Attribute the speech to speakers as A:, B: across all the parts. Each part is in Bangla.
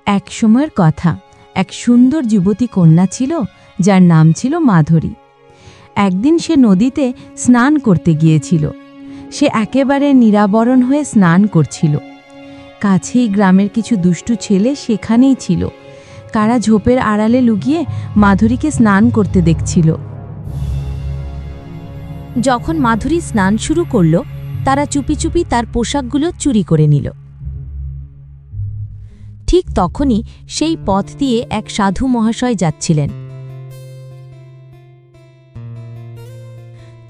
A: এক সময়ের কথা, এক সুন্দর যুবতী কন্যা ছিল যার নাম ছিল মাধুরী। একদিন সে নদীতে স্নান করতে গিয়েছিল। সে একেবারে নিরাবরণ হয়ে স্নান করছিল। কাছেই গ্রামের কিছু দুষ্টু ছেলে সেখানেই ছিল। কারা ঝোপের আড়ালে লুকিয়ে মাধুরীকে স্নান করতে দেখছিল। যখন মাধুরী স্নান শুরু করল, তারা চুপি চুপি তার পোশাকগুলো চুরি করে নিল। ঠিক তখনই সেই পথ দিয়ে এক সাধু মহাশয় যাচ্ছিলেন।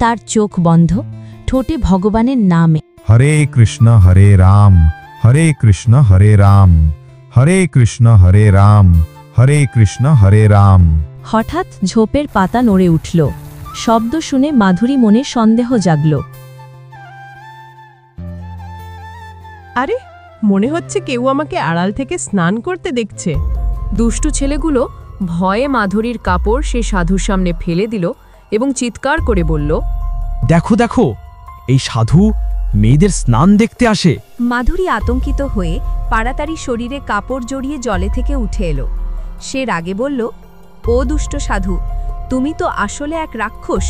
A: তার চোখ বন্ধ, ঠোঁটে ভগবানের নামে
B: হরে কৃষ্ণ হরে রাম, হরে কৃষ্ণ হরে রাম, হরে কৃষ্ণ হরে রাম, হরে কৃষ্ণ হরে রাম।
A: হঠাৎ ঝোপের পাতা নড়ে উঠল। শব্দ শুনে মাধুরী মনে সন্দেহ জাগল।
C: আরে, মনে হচ্ছে কেউ আমাকে আড়াল থেকে স্নান করতে দেখছে। দুষ্টু ছেলেগুলো ভয়ে মাধুরীর কাপড় সে সাধুর সামনে ফেলে দিল এবং চিৎকার করে বলল,
D: দেখো দেখো, এই সাধু মেয়েদের স্নান দেখতে আসে।
A: মাধুরী আতঙ্কিত হয়ে তাড়াতাড়ি শরীরে কাপড় জড়িয়ে জলে থেকে উঠে এলো। সে রাগে বলল, ও দুষ্ট সাধু, তুমি তো আসলে এক রাক্ষস,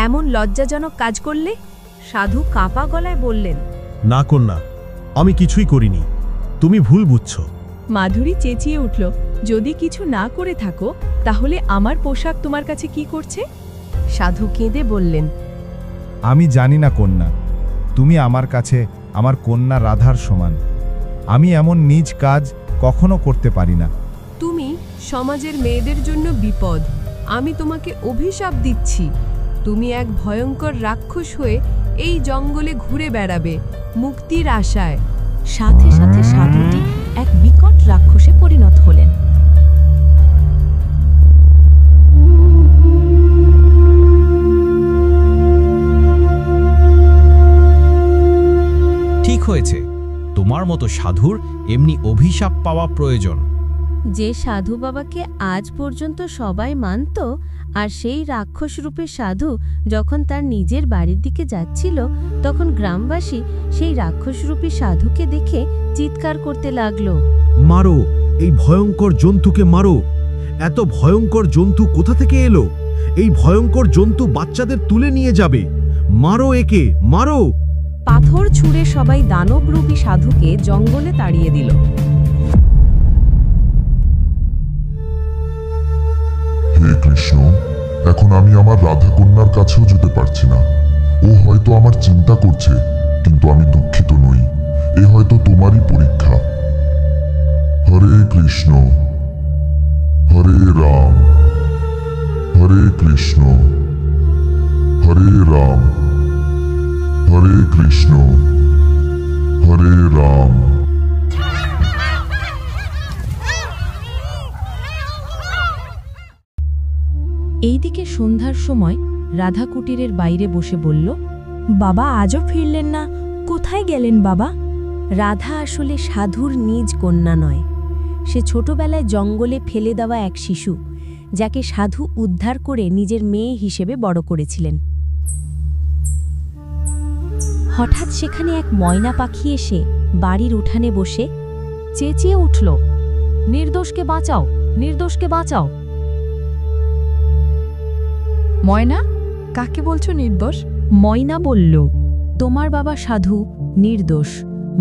A: এমন লজ্জাজনক কাজ করলে? সাধু কাঁপা গলায় বললেন,
E: না কন্যা, আমি কিছুই করিনি, তুমি ভুল বুঝছো।
C: মাধুরী চেঁচিয়ে উঠল, যদি কিছু না করে থাকো তাহলে আমার পোশাক তোমার কাছে কি করছে? সাধু কেঁদে বললেন,
B: আমি জানি না কন্যা, তুমি আমার কাছে আমার কন্যা রাধার সমান। আমি এমন নিজ কাজ কখনো করতে পারি না।
C: তুমি সমাজের মেয়েদের জন্য বিপদ। আমি তোমাকে অভিশাপ দিচ্ছি। তুমি এক ভয়ঙ্কর রাক্ষস হয়ে এই জঙ্গলে ঘুরে বেড়াবে মুক্তির আশায়।
A: সাথে সাথে সাধুটি এক বিকট রাক্ষসে পরিণত হলেন।
D: ঠিক হয়েছে, তোমার মতো সাধুর এমনি অভিশাপ পাওয়া প্রয়োজন।
A: যে সাধু বাবাকে আজ পর্যন্ত সবাই মানত, আর সেই রাক্ষসরূপে সাধু যখন তার নিজের বাড়ির দিকে যাচ্ছিল, তখন গ্রামবাসী সেই রাক্ষসরূপী সাধুকে দেখে চিৎকার করতে লাগলো,
E: মারো, এই ভয়ঙ্কর জন্তুকে মারো। এত ভয়ঙ্কর জন্তু কোথা থেকে এলো? এই ভয়ঙ্কর জন্তু বাচ্চাদের তুলে নিয়ে যাবে। মারো একে, মারো।
A: পাথর ছুঁড়ে সবাই দানবরূপী সাধুকে জঙ্গলে তাড়িয়ে দিল।
F: হে কৃষ্ণ, এখন আমি আমার রাধা কন্যার কাছেও যেতে পারছি না। ও হয়তো আমার চিন্তা করছে, কিন্তু আমি দুঃখিত নই। এ হয়তো তোমারই পরীক্ষা। হরে কৃষ্ণ, হরে রাম, হরে কৃষ্ণ, হরে রাম, হরে কৃষ্ণ, হরে রাম।
A: এইদিকে সন্ধ্যার সময় রাধা কুটিরের বাইরে বসে বলল, বাবা আজও ফিরলেন না, কোথায় গেলেন বাবা? রাধা আসলে সাধুর নিজ কন্যা নয়। সে ছোটবেলায় জঙ্গলে ফেলে দেওয়া এক শিশু, যাকে সাধু উদ্ধার করে নিজের মেয়ে হিসেবে বড় করেছিলেন। হঠাৎ সেখানে এক ময়না পাখি এসে বাড়ির উঠানে বসে চেঁচিয়ে উঠল, নির্দোষকে বাঁচাও, নির্দোষকে বাঁচাও।
C: ময়না, কাকে বলছো নির্দোষ?
A: ময়না বলল, তোমার বাবা সাধু নির্দোষ।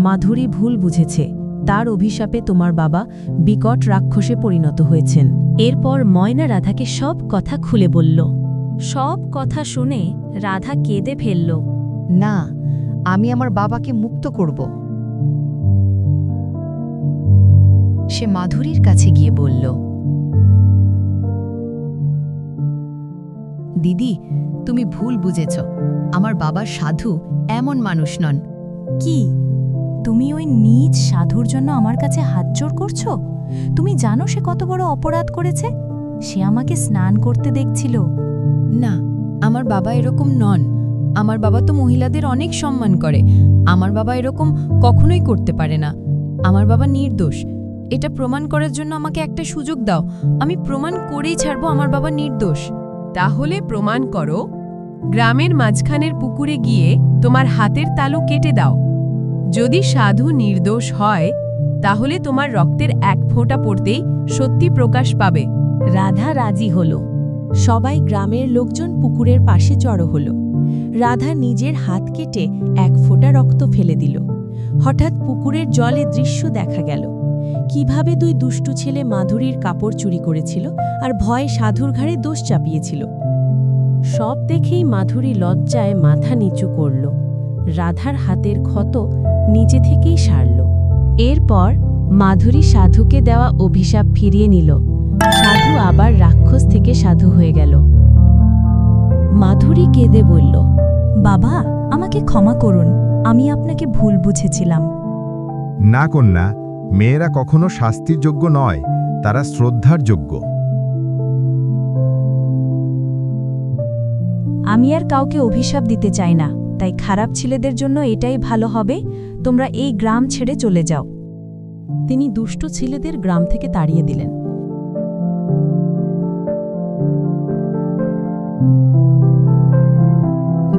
A: মাধুরী ভুল বুঝেছে, তার অভিশাপে তোমার বাবা বিকট রাক্ষসে পরিণত হয়েছেন। এরপর ময়না রাধাকে সব কথা খুলে বলল। সব কথা শুনে রাধা কেঁদে ফেলল,
G: না, আমি আমার বাবাকে মুক্ত করব। সে মাধুরীর কাছে গিয়ে বলল, দিদি, তুমি ভুল বুঝেছ। আমার বাবা সাধু এমন মানুষ নন।
A: কি তুমি ওই নিজ সাধুর জন্য আমার কাছে হাতজোড় করছো? তুমি জানো সে কত বড় অপরাধ করেছে? সে আমাকে স্নান করতে দেখছিল।
G: না, আমার বাবা এরকম নন। আমার বাবা তো মহিলাদের অনেক সম্মান করে। আমার বাবা এরকম কখনোই করতে পারে না। আমার বাবা নির্দোষ। এটা প্রমাণ করার জন্য আমাকে একটা সুযোগ দাও। আমি প্রমাণ করেই ছাড়বো আমার বাবা নির্দোষ।
C: তাহলে প্রমাণ করো। গ্রামের মাঝখানের পুকুরে গিয়ে তোমার হাতের তালু কেটে দাও। যদি সাধু নির্দোষ হয়, তাহলে তোমার রক্তের এক ফোঁটা পড়তেই সত্যি প্রকাশ পাবে।
A: রাধা রাজি হল। সবাই গ্রামের লোকজন পুকুরের পাশে জড়ো হল। রাধা নিজের হাত কেটে এক ফোঁটা রক্ত ফেলে দিল। হঠাৎ পুকুরের জলে দৃশ্য দেখা গেল, কিভাবে দুই দুষ্টু ছেলে মাধুরীর কাপড় চুরি করেছিল আর ভয়ে সাধুর ঘাড়ে দোষ চাপিয়েছিল। সব দেখেই মাধুরী লজ্জায় মাথা নিচু করল। রাধার হাতের ক্ষত নিজে থেকেই সারল। এরপর মাধুরী সাধুকে দেওয়া অভিশাপ ফিরিয়ে নিল। সাধু আবার রাক্ষস থেকে সাধু হয়ে গেল। মাধুরী কেঁদে বলল, বাবা, আমাকে ক্ষমা করুন, আমি আপনাকে ভুল বুঝেছিলাম।
B: না কন্যা, মেয়েরা কখনো শাস্তির যোগ্য নয়, তারা শ্রদ্ধার যোগ্য।
A: আমি আর কাউকে অভিশাপ দিতে চাই না, তাই খারাপ ছেলেদের জন্য এটাই ভালো হবে, তোমরা এই গ্রাম ছেড়ে চলে যাও। তিনি দুষ্ট ছেলেদের গ্রাম থেকে তাড়িয়ে দিলেন।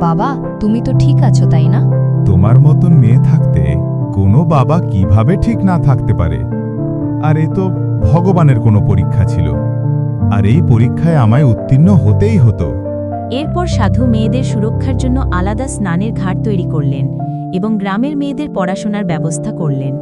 G: বাবা, তুমি তো ঠিক আছো, তাই না?
B: তোমার মতন মেয়ে থাকতে কোনো বাবা কিভাবে ঠিক না থাকতে পারে? আর এ তো ভগবানের কোনো পরীক্ষা ছিল, আর এই পরীক্ষায় আমায় উত্তীর্ণ হতেই হতো।
A: এরপর সাধু মেয়েদের সুরক্ষার জন্য আলাদা স্নানের ঘাট তৈরি করলেন এবং গ্রামের মেয়েদের পড়াশোনার ব্যবস্থা করলেন।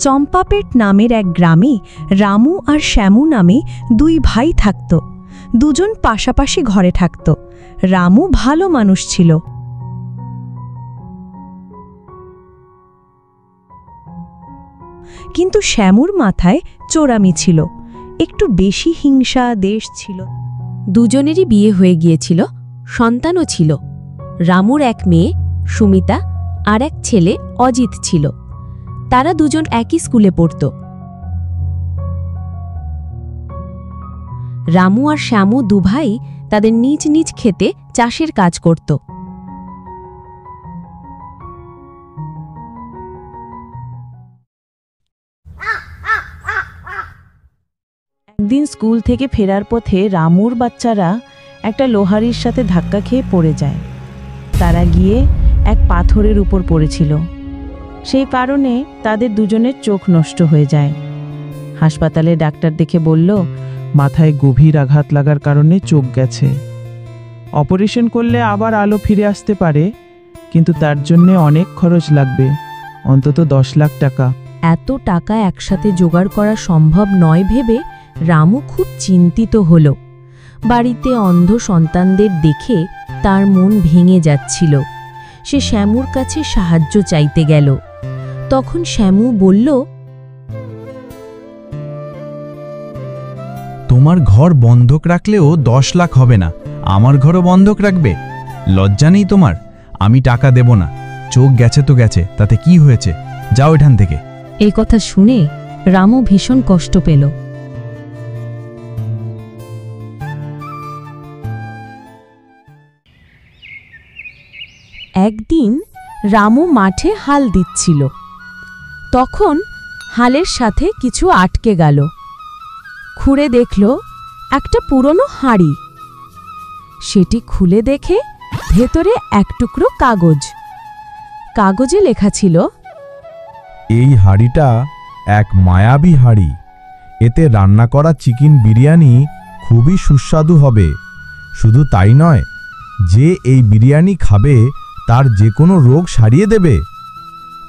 A: চম্পাপেট নামের এক গ্রামে রামু আর শ্যামু নামে দুই ভাই থাকত। দুজন পাশাপাশি ঘরে থাকত। রামু ভালো মানুষ ছিল। কিন্তু শ্যামুর মাথায় চোরামি ছিল, একটু বেশি হিংসা দেশ ছিল। দুজনেরই বিয়ে হয়ে গিয়েছিল, সন্তানও ছিল। রামুর এক মেয়ে সুমিতা আর এক ছেলে অজিত ছিল। তারা দুজন একই স্কুলে পড়ত। রামু আর শ্যামু দুভাই তাদের নিজ নিজ ক্ষেতে চাষের কাজ করত। একদিন স্কুল থেকে ফেরার পথে রামুর বাচ্চারা একটা লোহারির সাথে ধাক্কা খেয়ে পড়ে যায়। তারা গিয়ে এক পাথরের উপর পড়েছিল। সেই কারণে তাদের দুজনের চোখ নষ্ট হয়ে যায়। হাসপাতালে ডাক্তার দেখে বলল,
H: মাথায় গভীর আঘাত লাগার কারণে চোখ গেছে। অপারেশন করলে আবার আলো ফিরে আসতে পারে, কিন্তু তার জন্যে অনেক খরচ লাগবে, অন্তত 10 লাখ টাকা।
A: এত টাকা একসাথে জোগাড় করা সম্ভব নয় ভেবে রামু খুব চিন্তিত হল। বাড়িতে অন্ধ সন্তানদের দেখে তার মন ভেঙে যাচ্ছিল। সে শ্যামুর কাছে সাহায্য চাইতে গেল। তখন শ্যামু বলল,
D: তোমার ঘর বন্ধক রাখলেও 10 লাখ হবে না, আমার ঘরও বন্ধক রাখবে? লজ্জা নেই তোমার? আমি টাকা দেব না, চোখ গেছে তো গেছে, তাতে কি হয়েছে, যাও এখান থেকে।
A: এই কথা শুনে রামু ভীষণ কষ্ট পেল। একদিন রামু মাঠে হাল দিচ্ছিল। তখন হালের সাথে কিছু আটকে গেল। খুঁড়ে দেখল একটা পুরনো হাঁড়ি। সেটি খুলে দেখে ভেতরে এক টুকরো কাগজ। কাগজে লেখা ছিল,
B: এই হাঁড়িটা এক মায়াবী হাঁড়ি। এতে রান্না করা চিকেন বিরিয়ানি খুবই সুস্বাদু হবে। শুধু তাই নয়, যে এই বিরিয়ানি খাবে তার যে কোনো রোগ সারিয়ে দেবে,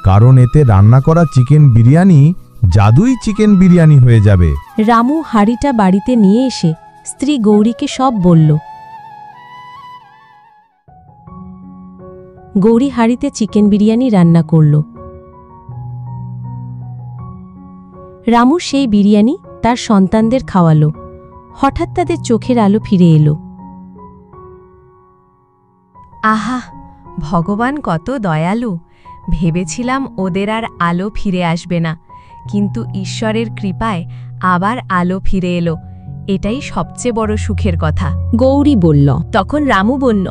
B: কারণ এতে রান্না করা চিকেন বিরিয়ানি জাদুই চিকেন বিরিয়ানি হয়ে যাবে।
A: রামু হাঁড়িটা বাড়িতে নিয়ে এসে স্ত্রী গৌরীকে সব বলল। গৌরী হাঁড়িতে চিকেন বিরিয়ানি রান্না করল। রামু সেই বিরিয়ানি তার সন্তানদের খাওয়ালো। হঠাৎ তাদের চোখের আলো ফিরে এলো। আহা, ভগবান কত দয়ালু! ভেবেছিলাম ওদের আর আলো ফিরে আসবে না, কিন্তু ঈশ্বরের কৃপায় আবার আলো ফিরে এলো। এটাই সবচেয়ে বড় সুখের কথা, গৌরী বলল। তখন রামু বলল,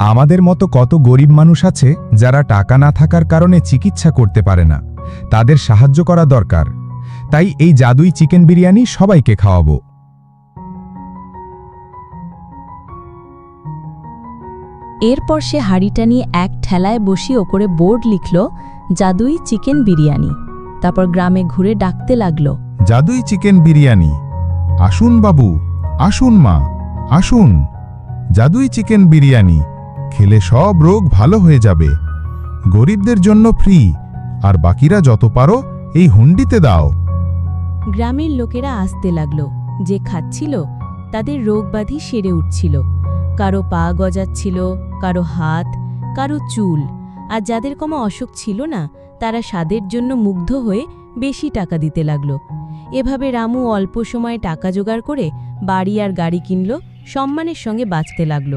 B: আমাদের মতো কত গরিব মানুষ আছে যারা টাকা না থাকার কারণে চিকিৎসা করতে পারে না, তাদের সাহায্য করা দরকার। তাই এই জাদুই চিকেন বিরিয়ানি সবাইকে খাওয়াবো।
A: এরপর সে হাঁড়িটা নিয়ে এক ঠেলায় বসিয়ে ওপরে বোর্ড লিখল, জাদুই চিকেন বিরিয়ানি। তারপর গ্রামে ঘুরে ডাকতে লাগল,
B: জাদুই চিকেন বিরিয়ানি, আসুন বাবু, আসুন মা, আসুন। জাদুই চিকেন বিরিয়ানি খেলে সব রোগ ভালো হয়ে যাবে। গরিবদের জন্য ফ্রি, আর বাকিরা যত পারো এই হুন্ডিতে দাও।
A: গ্রামের লোকেরা আসতে লাগল। যে খাচ্ছিল তাদের রোগব্যাধি সেরে উঠছিল। কারো পা গজাচ্ছিল, কারো হাত, কারো চুল। আর যাদের কোনো অসুখ ছিল না তারা স্বাদের জন্য মুগ্ধ হয়ে বেশি টাকা দিতে লাগল। এভাবে রামু অল্প সময়ে টাকা জোগাড় করে বাড়ি আর গাড়ি কিনল, সম্মানের সঙ্গে বাঁচতে লাগল।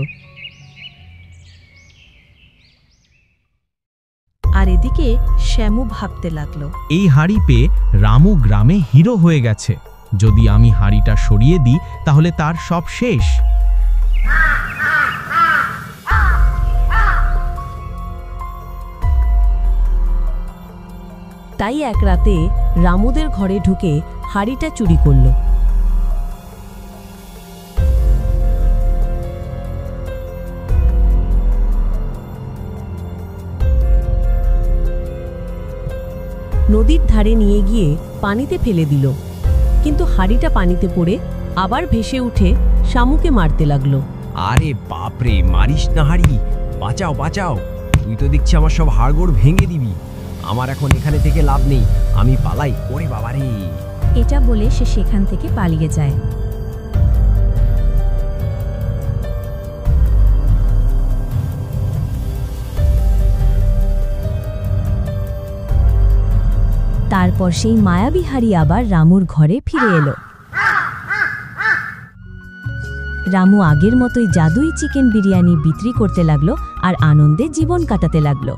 A: আর এদিকে শ্যামু ভাবতে লাগল,
D: এই হাঁড়ি পেয়ে রামু গ্রামে হিরো হয়ে গেছে। যদি আমি হাঁড়িটা সরিয়ে দিই তাহলে তার সব শেষ।
A: তাই এক রাতে রামুদের ঘরে ঢুকে হাঁড়িটা চুরি করল। নদীর ধারে নিয়ে গিয়ে পানিতে ফেলে দিল, কিন্তু হাঁড়িটা পানিতে পড়ে আবার ভেসে উঠে শামুকে মারতে লাগলো।
I: আরে বাপরে, মারিস না হাঁড়ি, বাঁচাও বাঁচাও, তুই তো দেখছি আমার সব হাড়গোড় ভেঙে দিবি। আমার এখন এখানে থেকে লাভ নেই, আমি পালাই। ওরে বাবারে!
A: এটা বলে সে সেখান থেকে পালিয়ে যায়। তারপর সেই মায়াবী হাঁড়ি আবার রামুর ঘরে ফিরে এলো। রামু আগের মতোই জাদুই চিকেন বিরিয়ানি বিক্রি করতে লাগলো আর আনন্দে জীবন কাটাতে লাগলো।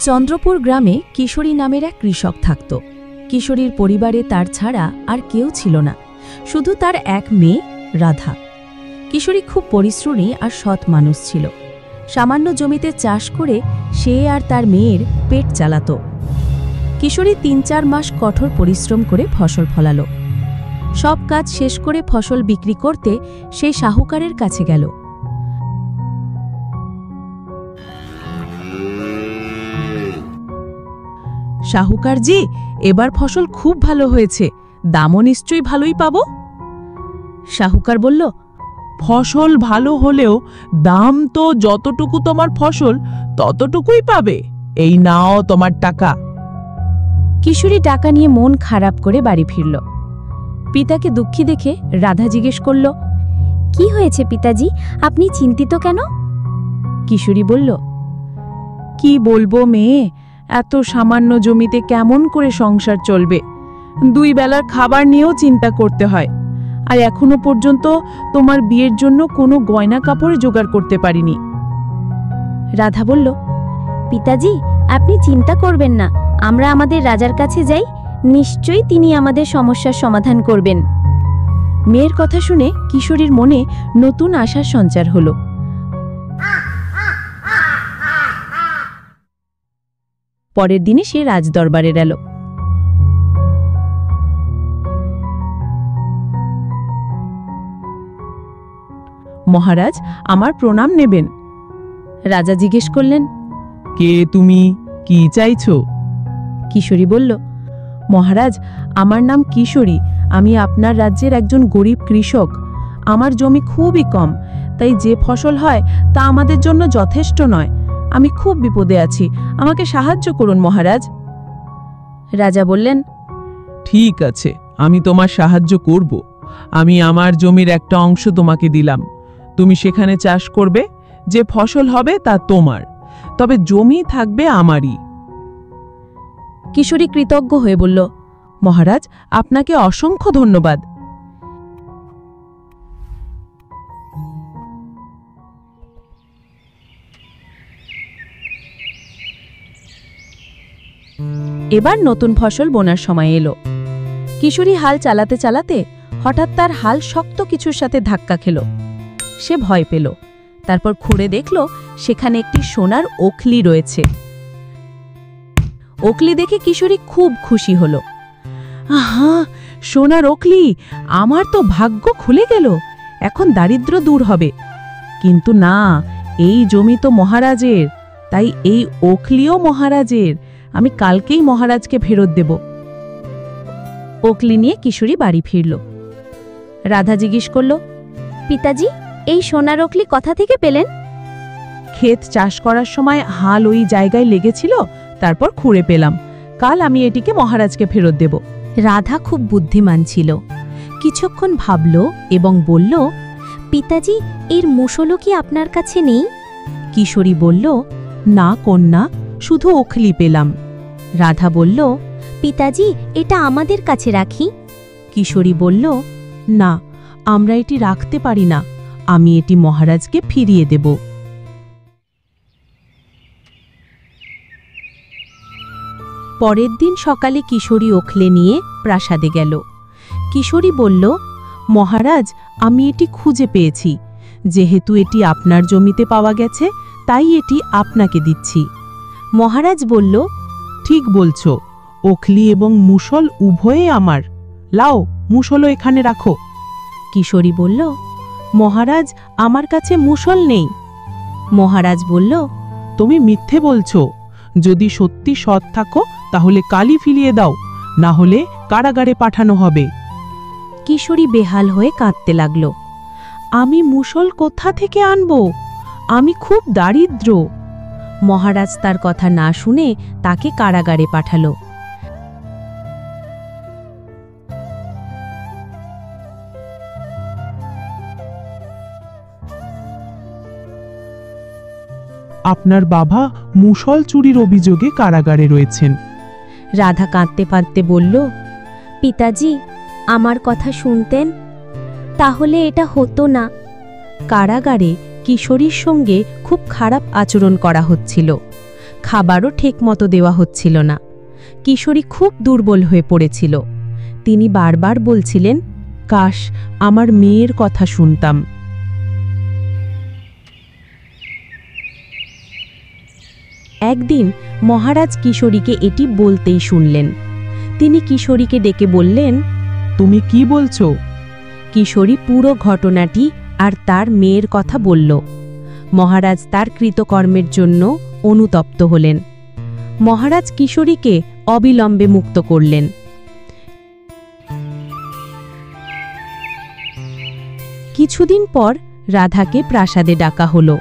A: চন্দ্রপুর গ্রামে কিশোরী নামের এক কৃষক থাকত। কিশোরীর পরিবারে তার ছাড়া আর কেউ ছিল না, শুধু তার এক মেয়ে রাধা। কিশোরী খুব পরিশ্রমী আর সৎ মানুষ ছিল। সামান্য জমিতে চাষ করে সে আর তার মেয়ের পেট চালাত। কিশোরী ৩-৪ মাস কঠোর পরিশ্রম করে ফসল ফলালো। সব কাজ শেষ করে ফসল বিক্রি করতে সে সাহুকারের কাছে গেল।
J: সাহুকারজি, এবার ফসল খুব ভালো হয়েছে, দামও নিশ্চয়ই ভালোই পাবো।
A: সাহুকার বলল,
J: ফসল ভালো হলেও দাম তো যতটুকু তোমার ফসল ততটুকুই পাবে। এই নাও তোমার টাকা।
A: কিশোরী টাকা নিয়ে মন খারাপ করে বাড়ি ফিরল। পিতাকে দুঃখী দেখে রাধা জিজ্ঞেস করল, কি হয়েছে পিতাজি, আপনি চিন্তিত কেন? কিশোরী বলল,
J: কি বলবো মেয়ে, এত সামান্য জমিতে কেমন করে সংসার চলবে? 2 বেলার খাবার নিয়েও চিন্তা করতে হয়। আর এখনো পর্যন্ত তোমার বিয়ের জন্য কোনো গয়না কাপড় জোগাড় করতে পারিনি।
A: রাধা বলল, পিতাজি আপনি চিন্তা করবেন না, আমরা আমাদের রাজার কাছে যাই, নিশ্চয়ই তিনি আমাদের সমস্যার সমাধান করবেন। মেয়ের কথা শুনে কিশোরীর মনে নতুন আশার সঞ্চার হলো। পরের দিনে সে রাজদরবারে গেল।
J: মহারাজ, আমার প্রণাম নেবেন।
A: রাজা জিজ্ঞেস করলেন,
J: কে তুমি, কি চাইছো?
A: কিশোরী বলল,
J: মহারাজ, আমার নাম কিশোরী, আমি আপনার রাজ্যের একজন গরিব কৃষক। আমার জমি খুবই কম, তাই যে ফসল হয় তা আমাদের জন্য যথেষ্ট নয়। আমি খুব বিপদে আছি, আমাকে সাহায্য করুন মহারাজ।
A: রাজা বললেন,
J: ঠিক আছে, আমি তোমার সাহায্য করব। আমি আমার জমির একটা অংশ তোমাকে দিলাম, তুমি সেখানে চাষ করবে, যে ফসল হবে তা তোমার, তবে জমি থাকবে আমারই।
A: কিশোরী কৃতজ্ঞ হয়ে বলল,
J: মহারাজ, আপনাকে অসংখ্য ধন্যবাদ।
A: এবার নতুন ফসল বোনার সময় এলো। কিশোরী হাল চালাতে চালাতে হঠাৎ তার হাল শক্ত কিছুর সাথে ধাক্কা খেল। সে ভয় পেল। তারপর খুঁড়ে দেখল সেখানে একটি সোনার ওখলি রয়েছে।
J: ওকলি দেখে কিশোরী খুব খুশি হলো। আহা, সোনার ওকলি, আমার তো ভাগ্য খুলে গেল, এখন দারিদ্র দূর হবে। কিন্তু না, এই জমি তো মহারাজের, তাই এই ওকলিও মহারাজের। আমি কালকেই মহারাজকে ফেরত দেব। ওকলি নিয়ে কিশোরী বাড়ি ফিরল। রাধা জিজ্ঞেস করল,
K: পিতাজি, এই সোনার ওকলি কোথা থেকে পেলেন?
J: ক্ষেত চাষ করার সময় হাল ওই জায়গায় লেগেছিল, তারপর খুঁড়ে পেলাম। কাল আমি এটিকে মহারাজকে ফেরত দেব।
A: রাধা খুব বুদ্ধিমান ছিল। কিছুক্ষণ ভাবল এবং বলল,
K: পিতাজি, এর মুষলও কি আপনার কাছে নেই?
A: কিশোরী বলল, না কন্যা, শুধু ওখলি পেলাম। রাধা বলল,
K: পিতাজি, এটা আমাদের কাছে রাখি।
A: কিশোরী বলল, না, আমরা এটি রাখতে পারি না, আমি এটি মহারাজকে ফিরিয়ে দেব। পরের দিন সকালে কিশোরী ওখলে নিয়ে প্রাসাদে গেল। কিশোরী বলল, মহারাজ, আমি এটি খুঁজে পেয়েছি। যেহেতু এটি আপনার জমিতে পাওয়া গেছে, তাই এটি আপনাকে দিচ্ছি। মহারাজ বলল,
J: ঠিক বলছো, ওখলি এবং মুষল উভয়ে আমার। লাও, মুষলও এখানে রাখো।
A: কিশোরী বলল,
J: মহারাজ, আমার কাছে মুষল নেই।
A: মহারাজ বলল,
J: তুমি মিথ্যে বলছো। যদি সত্যি সৎ থাকো তাহলে কালই ফিরিয়ে দাও, না হলে কারাগারে পাঠানো হবে।
A: কিশোরী বেহাল হয়ে কাঁদতে লাগল।
J: আমি মুষল কোথা থেকে আনব? আমি খুব দারিদ্র।
A: মহারাজ তার কথা না শুনে তাকে কারাগারে পাঠালো।
J: আপনার বাবা মুষল চুরির অভিযোগে কারাগারে রয়েছেন।
A: রাধা কাঁদতে কাঁদতে বলল,
K: পিতাজি, আমার কথা শুনতেন, তাহলে এটা হতো না।
A: কারাগারে কিশোরীর সঙ্গে খুব খারাপ আচরণ করা হচ্ছিল। খাবারও ঠিকমতো দেওয়া হচ্ছিল না। কিশোরী খুব দুর্বল হয়ে পড়েছিল। তিনি বারবার বলছিলেন, কাশ আমার মেয়ের কথা শুনতাম। একদিন মহারাজ কিশোরীকে এটি বলতেই শুনলেন। তিনি কিশোরীকে ডেকে বললেন,
J: তুমি কি বলছো?
A: কিশোরী পুরো ঘটনাটি আর তার মেয়ের কথা বলল। মহারাজ তার কৃতকর্মের জন্য অনুতপ্ত হলেন। মহারাজ কিশোরীকে অবিলম্বে মুক্ত করলেন। কিছুদিন পর রাধাকে প্রাসাদে ডাকা হল।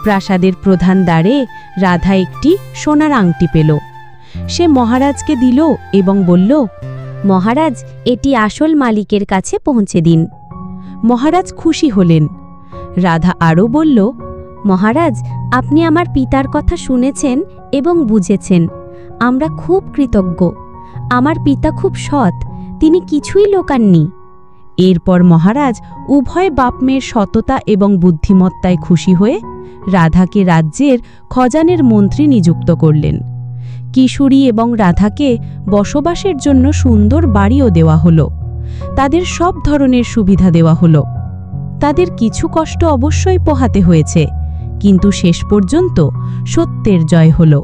A: প্রাসাদের প্রধান দ্বারে রাধা একটি সোনার আংটি পেল। সে মহারাজকে দিল এবং বলল,
K: মহারাজ, এটি আসল মালিকের কাছে পৌঁছে দিন।
A: মহারাজ খুশি হলেন। রাধা আরও বলল,
K: মহারাজ, আপনি আমার পিতার কথা শুনেছেন এবং বুঝেছেন। আমরা খুব কৃতজ্ঞ। আমার পিতা খুব সৎ, তিনি কিছুই লোকাননি।
A: এরপর মহারাজ উভয় বাপ মেয়ের সততা এবং বুদ্ধিমত্তায় খুশি হয়ে রাধাকে রাজ্যের খজানের মন্ত্রী নিযুক্ত করলেন। কিশোরী এবং রাধাকে বসবাসের জন্য সুন্দর বাড়িও দেওয়া হলো। তাদের সব ধরনের সুবিধা দেওয়া হলো। তাদের কিছু কষ্ট অবশ্যই পোহাতে হয়েছে, কিন্তু শেষ পর্যন্ত সত্যের জয় হলো।